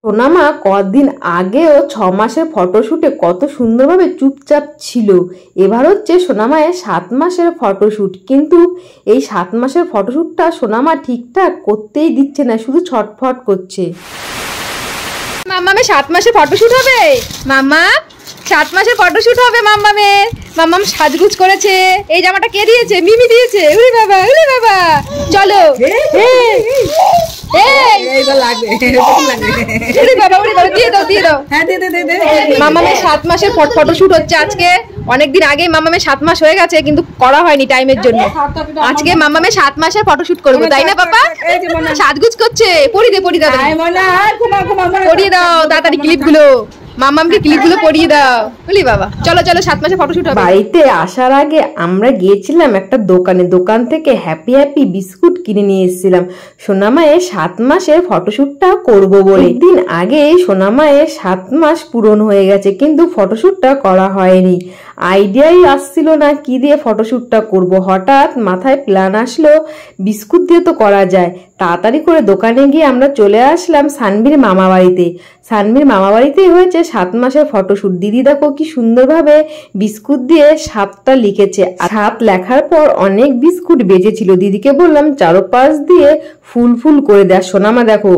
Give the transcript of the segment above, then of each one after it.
সোনামা কদিন আগেও 6 মাসের ফটোশুটে কত সুন্দরভাবে চুপচাপ ছিল। এবার হচ্ছে সোনামায়ের 7 মাসের ফটোশুট, কিন্তু এই 7 মাসের ফটোশুটটা সোনামা ঠিকঠাক করতেই দিচ্ছে না, শুধু ছটফট করছে। মাম্মামের 7 মাসের ফটোশুট হবে। মাম্মা 7 মাসের ফটোশুট হবে মাম্মামের। মাম্মাম সাজগুজ করেছে। এই জামাটা কে দিয়েছে? মিমি দিয়েছে। উরে বাবা, উরে বাবা, চলো। মাম্মামের 7 মাসের ফটোশুট হচ্ছে আজকে। অনেকদিন আগে মাম্মামের 7 মাস হয়ে গেছে, কিন্তু করা হয়নি টাইমের জন্য। আজকে মাম্মামের 7 মাসের ফটোশুট করবো, তাই না পাপা? সাজগুজ করছে। পরিয়ে দে, পরিয়ে দাও, পরিয়ে দাও তাড়াতাড়ি ক্লিপগুলো। মাম্মামকে ক্লিপগুলো পরিয়ে দাও। বলি বাবা, চলো চলো 7 মাসের ফটোশুট হবে। বাড়িতে আসার আগে আমরা গিয়েছিলাম একটা দোকানে, দোকান থেকে হ্যাপি হ্যাপি বিস্কুট কিনে নিয়ে এসেছিলাম সোনামায়ের 7 মাসের ফটোশুটটা করব বলে। দিন আগে সোনামায়ের 7 মাস পূরণ হয়ে গেছে, কিন্তু ফটোশুটটা করা হয়নি। আইডিয়াই আসছিল না কি দিয়ে ফটোশুটটা করব। হঠাৎ মাথায় প্ল্যান আসলো বিস্কুট দিয়ে তো করা যায়। তাড়াতাড়ি করে দোকানে গিয়ে আমরা চলে আসলাম সানভীর মামা বাড়িতে। সানভীর মামা বাড়িতেই হয়েছে 7 মাসের ফটোশুট। দিদি দেখো কি সুন্দরভাবে বিস্কুট দিয়ে 7টা লিখেছে। 7 লেখার পর অনেক বিস্কুট বেজেছিল। দিদিকে বললাম চারপাশ দিয়ে ফুল ফুল করে দেয়। সোনামা দেখো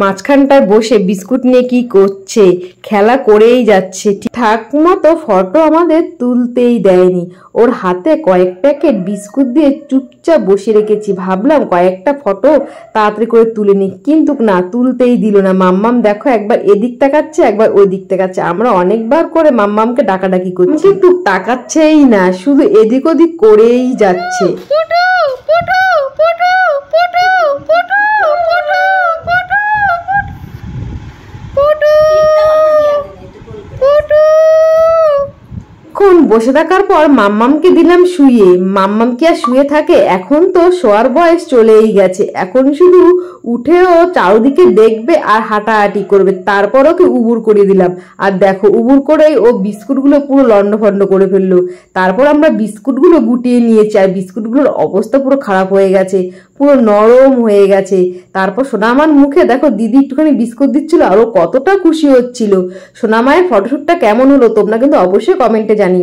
মাঝখানটায় বসে বিস্কুট নিয়ে কি করছে, খেলা করেই যাচ্ছে। ঠিক মতো ফটো আমাদের তুলতেই দেয়নি। ওর হাতে কয়েক প্যাকেট বিস্কুট দিয়ে চুপচাপ বসে রেখেছি। ভাবলাম কয়েকটা ফটো তাড়াতাড়ি করে তুলে নি, কিন্তু না, তুলতেই দিল না। মাম্মাম দেখো একবার এদিক তাকাচ্ছে, একবার ওই দিক তাকাচ্ছে। আমরা অনেকবার করে মাম্মামকে ডাকাডাকি করছি, কিন্তু তাকাচ্ছেই না, শুধু এদিক ওদিক করেই যাচ্ছে। বসে থাকার পর মাম্মামকে দিলাম শুয়ে। মাম্মাম কি আর শুয়ে থাকে? এখন তো শোয়ার বয়স চলেই গেছে। এখন শুধু উঠেও চারদিকে দেখবে আর হাঁটাহাঁটি করবে। তারপর ওকে উবুর করে দিলাম, আর দেখো উবুর করেই ও বিস্কুটগুলো পুরো লন্ডভন্ড করে ফেললো। তারপর আমরা বিস্কুটগুলো গুটিয়ে নিয়েছি, আর বিস্কুটগুলোর অবস্থা পুরো খারাপ হয়ে গেছে, পুরো নরম হয়ে গেছে। তারপর সোনামার মুখে দেখো দিদি একটুখানি বিস্কুট দিচ্ছিল, আর ও কতটা খুশি হচ্ছিল। সোনামায়ের ফটোশুটটা কেমন হলো তোমরা কিন্তু অবশ্যই কমেন্টে জানিও।